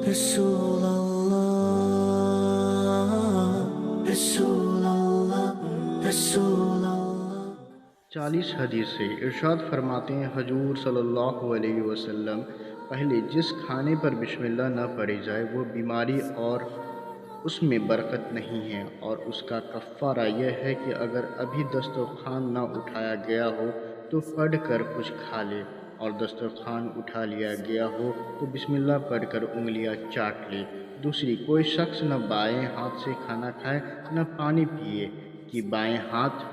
رسول اللہ رسول اللہ رسول اللہ 40 حدیث سے ارشاد فرماتے ہیں حضور صلی اللہ علیہ وسلم، پہلے جس کھانے پر بسم اللہ نہ پڑھی جائے وہ بیماری اور اس میں برکت نہیں ہے، اور اس کا کفارہ یہ ہے کہ اگر ابھی دسترخوان نہ اٹھایا گیا ہو تو پڑھ کر کچھ کھا لے، اور دسترخوان اٹھا لیا گیا ہو تو بسم اللہ پڑھ کر انگلیاں چاٹ لے۔ دوسری، کوئی شخص نہ بائیں ہاتھ سے کھانا کھائے نہ پانی پیے کہ بائیں ہاتھ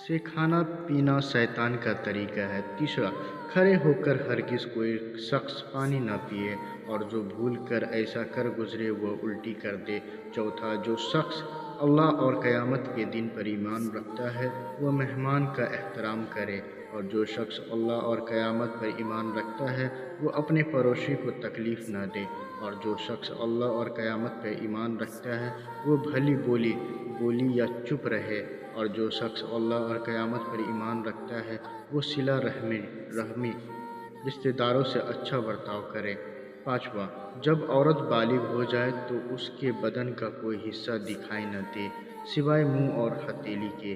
سے کھانا پینا شیطان کا طریقہ ہے۔ تیسرا، کھڑے ہو کر ہرگز کوئی شخص پانی نہ پیے، اور جو بھول کر ایسا کر گزرے وہ الٹی کر دے۔ چوتھا، جو شخص اللہ اور قیامت کے دن پر ایمان رکھتا ہے وہ مہمان کا احترام کرے، اور جو شخص اللہ اور قیامت پر ایمان رکھتا ہے وہ اپنے پڑوسی کو تکلیف نہ دے، اور جو شخص اللہ اور قیامت پر ایمان رکھتا ہے وہ بھلی بولی یا چپ رہے، اور جو شخص اللہ اور قیامت پر ایمان رکھتا ہے وہ صلہ رحمی رشتہ داروں سے اچھا برتاؤ کرے۔ پانچواں، جب عورت بالغ ہو جائے تو اس کے بدن کا کوئی حصہ دکھائی نہ دے سوائے منہ اور ہتھیلی کے۔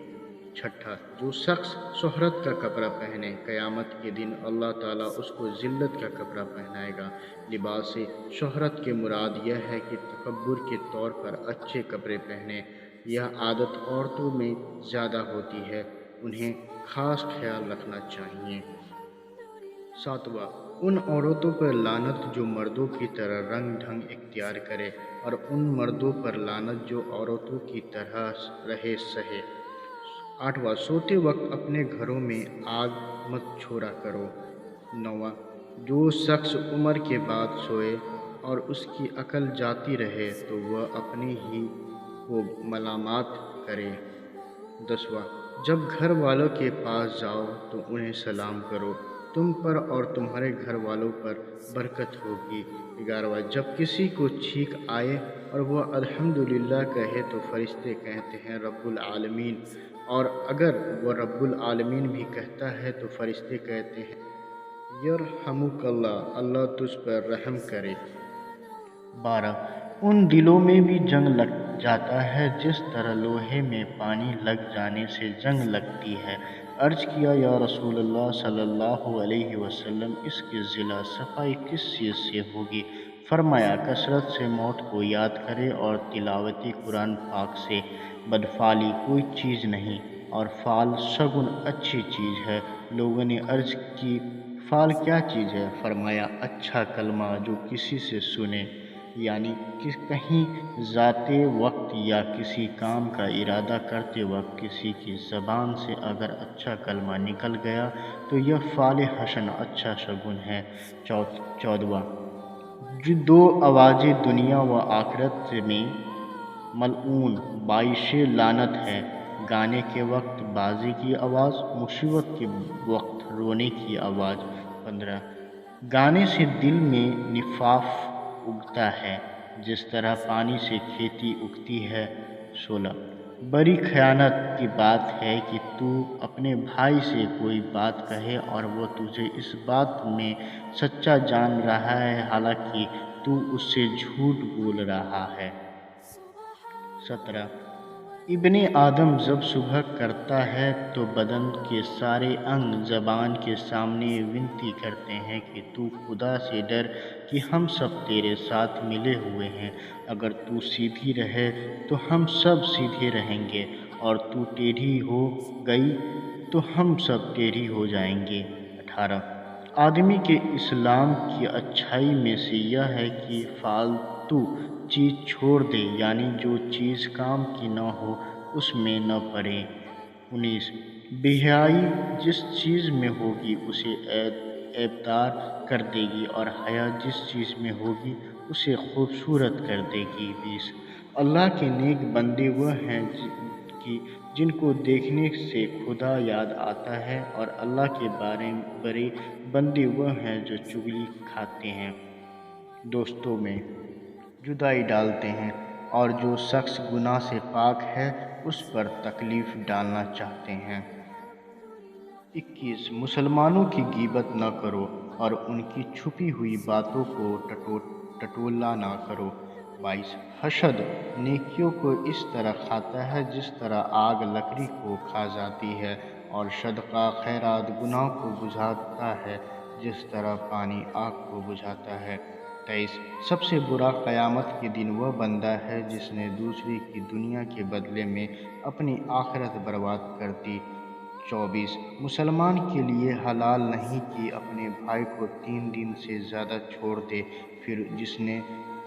چھٹا، جو شخص شہرت کا کپڑا پہنے، قیامت کے دن اللہ تعالیٰ اس کو ذلت کا کپڑا پہنائے گا۔ لباس شہرت کے مراد یہ ہے کہ تکبر کے طور پر اچھے کپڑے پہنے، یہ عادت عورتوں میں زیادہ ہوتی ہے، انہیں خاص خیال رکھنا چاہیے۔ ساتواں، ان عورتوں پر لعنت جو مردوں کی طرح رنگ ڈھنگ اختیار کرے، اور ان مردوں پر لعنت جو عورتوں کی طرح رہے سہے۔ آٹھواں، سوتے وقت اپنے گھروں میں آگ مت چھوڑا کرو۔ نواں، جو شخص عمر کے بعد سوئے اور اس کی عقل جاتی رہے تو وہ اپنے ہی کو ملامت کرے۔ 10واں، جب گھر والوں کے پاس جاؤ تو انہیں سلام کرو، تم پر اور تمہارے گھر والوں پر برکت ہوگی۔ 11واں، جب کسی کو چھینک آئے اور وہ الحمدللہ کہے تو فرشتے کہتے ہیں رب العالمین، اور اگر وہ رب العالمین بھی کہتا ہے تو فرشتے کہتے ہیں یرحمک اللہ، اللہ تجھ پر رحم کرے۔ 12، ان دلوں میں بھی جنگ لگ جاتا ہے جس طرح لوہے میں پانی لگ جانے سے جنگ لگتی ہے۔ عرض کیا یا رسول اللہ صلی اللہ علیہ وسلم، اس کی ضلع صفائی کس چیز سے ہوگی؟ فرمایا کثرت سے موت کو یاد کرے اور تلاوت قرآن پاک سے۔ بدفعلی کوئی چیز نہیں، اور فعل شگن اچھی چیز ہے۔ لوگوں نے عرض کی فعل کیا چیز ہے؟ فرمایا اچھا کلمہ جو کسی سے سنے، یعنی کہیں ذاتے وقت یا کسی کام کا ارادہ کرتے وقت کسی کی زبان سے اگر اچھا کلمہ نکل گیا تو یہ فعل حسن اچھا شگن ہے۔ 14واں، جو دو آوازیں دنیا و آخرت میں ملعون باعث لعنت ہے، گانے کے وقت بازی کی آواز، مصیبت کے وقت رونے کی آواز۔ 15، گانے سے دل میں نفاق اگتا ہے جس طرح پانی سے کھیتی اگتی ہے۔ 16، بڑی خیانت کی بات ہے کہ تو اپنے بھائی سے کوئی بات کہے اور وہ تجھے اس بات میں سچا جان رہا ہے حالانکہ تو اس سے جھوٹ بول رہا ہے۔ 17، ابن آدم جب صبح کرتا ہے تو بدن کے سارے انگ زبان کے سامنے ونتی کرتے ہیں کہ تو خدا سے ڈر کہ ہم سب تیرے ساتھ ملے ہوئے ہیں، اگر تو سیدھی رہے تو ہم سب سیدھے رہیں گے، اور تو ٹیڑھی ہو گئی تو ہم سب ٹیڑھی ہو جائیں گے۔ 18، آدمی کے اسلام کی اچھائی میں سے یہ ہے کہ فالتو چیز چھوڑ دے، یعنی جو چیز کام کی نہ ہو اس میں نہ پڑے۔ 19، بے حیائی جس چیز میں ہوگی اسے عیبدار کر دے گی، اور حیا جس چیز میں ہوگی اسے خوبصورت کر دے گی۔ 20، اللہ کے نیک بندے وہ ہیں جن کو دیکھنے سے خدا یاد آتا ہے، اور اللہ کے برے بندے وہ ہیں جو چغلی کھاتے ہیں، دوستوں میں جدائی ڈالتے ہیں، اور جو شخص گناہ سے پاک ہے اس پر تکلیف ڈالنا چاہتے ہیں۔ 21، مسلمانوں کی غیبت نہ کرو اور ان کی چھپی ہوئی باتوں کو ٹٹولہ نہ کرو۔ 22 حسد نیکیوں کو اس طرح کھاتا ہے جس طرح آگ لکڑی کو کھا جاتی ہے، اور صدقہ خیرات گناہ کو بجھاتا ہے جس طرح پانی آگ کو بجھاتا ہے۔ 23 سب سے برا قیامت کے دن وہ بندہ ہے جس نے دوسرے کی دنیا کے بدلے میں اپنی آخرت برباد کر دی۔ 24 مسلمان کے لیے حلال نہیں کہ اپنے بھائی کو 3 دن سے زیادہ چھوڑ دے، پھر جس نے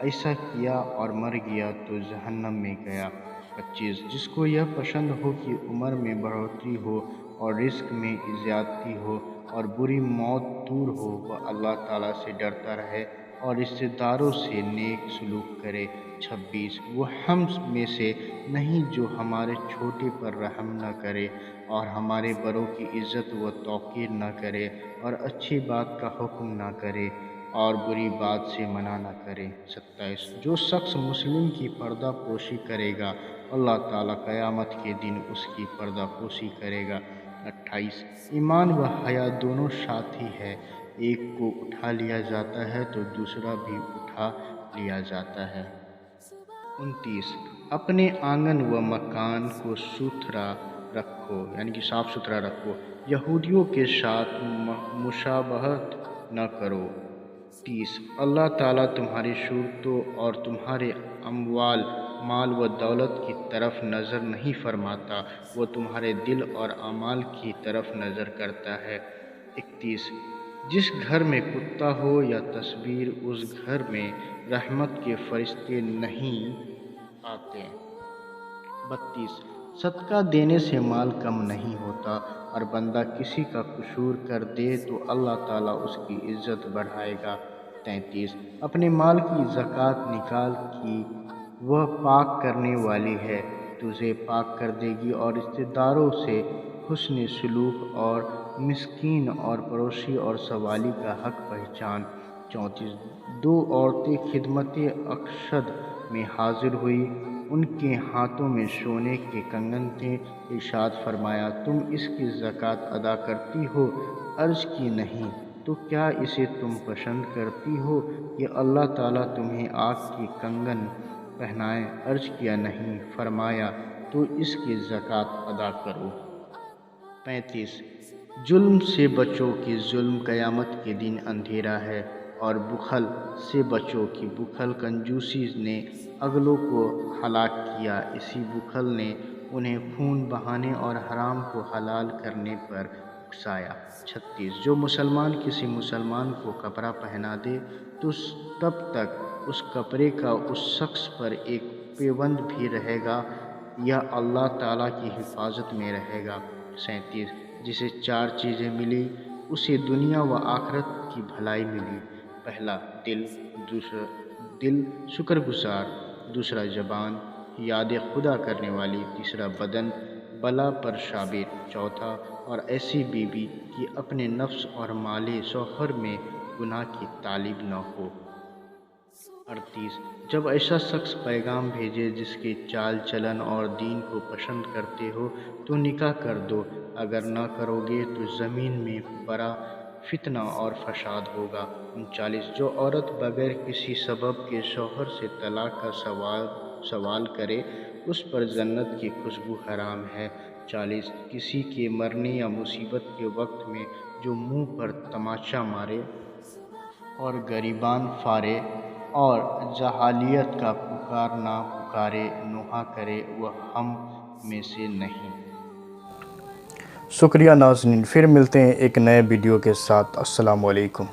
ایسا کیا اور مر گیا تو جہنم میں گیا۔ 25 جس کو یہ پسند ہو کہ عمر میں بڑھوتری ہو اور رزق میں زیادتی ہو اور بری موت دور ہو، وہ اللہ تعالیٰ سے ڈرتا رہے اور رشتہ داروں سے نیک سلوک کرے۔ 26 وہ ہم میں سے نہیں جو ہمارے چھوٹے پر رحم نہ کرے اور ہمارے بڑوں کی عزت و توقیر نہ کرے اور اچھی بات کا حکم نہ کرے اور بری بات سے منع نہ کرے۔ 27 جو شخص مسلم کی پردہ پوشی کرے گا، اللہ تعالیٰ قیامت کے دن اس کی پردہ پوشی کرے گا۔ 28 ایمان و حیا دونوں ساتھی ہے، ایک کو اٹھا لیا جاتا ہے تو دوسرا بھی اٹھا لیا جاتا ہے۔ 29 اپنے آنگن و مکان کو ستھرا رکھو، یعنی کہ صاف ستھرا رکھو، یہودیوں کے ساتھ مشابہت نہ کرو۔ 30 اللہ تعالیٰ تمہاری صورتوں اور تمہارے اموال، مال و دولت کی طرف نظر نہیں فرماتا، وہ تمہارے دل اور اعمال کی طرف نظر کرتا ہے۔ 31 جس گھر میں کتا ہو یا تصویر، اس گھر میں رحمت کے فرشتے نہیں آتے۔ 32 صدقہ دینے سے مال کم نہیں ہوتا، اور بندہ کسی کا قصور کر دے تو اللہ تعالیٰ اس کی عزت بڑھائے گا۔ 33 اپنے مال کی زکوٰۃ نکال کہ وہ پاک کرنے والی ہے، تجھے پاک کر دے گی، اور رشتہ داروں سے حسن سلوک اور مسکین اور پڑوسی اور سوالی کا حق پہچان۔ 34 دو عورتیں خدمت اقصد میں حاضر ہوئی، ان کے ہاتھوں میں سونے کے کنگن تھے، ارشاد فرمایا تم اس کی زکوٰۃ ادا کرتی ہو؟ عرض کی نہیں، تو کیا اسے تم پسند کرتی ہو کہ اللہ تعالیٰ تمہیں آگ کے کنگن پہنائے؟ عرض کیا نہیں، فرمایا تو اس کی زکوٰۃ ادا کرو۔ 35 ظلم سے بچو کہ ظلم قیامت کے دن اندھیرا ہے، اور بخل سے بچو کہ بخل کنجوسی نے اگلوں کو ہلاک کیا، اسی بخل نے انہیں خون بہانے اور حرام کو حلال کرنے پر اکسایا۔ 36 جو مسلمان کسی مسلمان کو کپڑا پہنا دے تو تب تک اس کپڑے کا اس شخص پر ایک پیوند بھی رہے گا یا اللہ تعالیٰ کی حفاظت میں رہے گا۔ 37 جسے 4 چیزیں ملی اسے دنیا و آخرت کی بھلائی ملی، پہلا دل شکر گزار، دوسرا زبان یاد خدا کرنے والی، تیسرا بدن بلا پر صابر، چوتھا اور ایسی بیوی کہ اپنے نفس اور مال شوہر میں گناہ کی طالب نہ ہو۔ 38 جب ایسا شخص پیغام بھیجے جس کے چال چلن اور دین کو پسند کرتے ہو تو نکاح کر دو، اگر نہ کرو گے تو زمین میں بڑا فتنہ اور فساد ہوگا۔ 39 جو عورت بغیر کسی سبب کے شوہر سے طلاق کا سوال کرے اس پر جنت کی خوشبو حرام ہے۔ 40 کسی کے مرنے یا مصیبت کے وقت میں جو منہ پر تماچا مارے اور گریبان پھاڑے اور جاہلیت کا پکارنا پکارے نوحہ کرے وہ ہم میں سے نہیں۔ شکریہ ناظرین، پھر ملتے ہیں ایک نئے ویڈیو کے ساتھ۔ السلام علیکم۔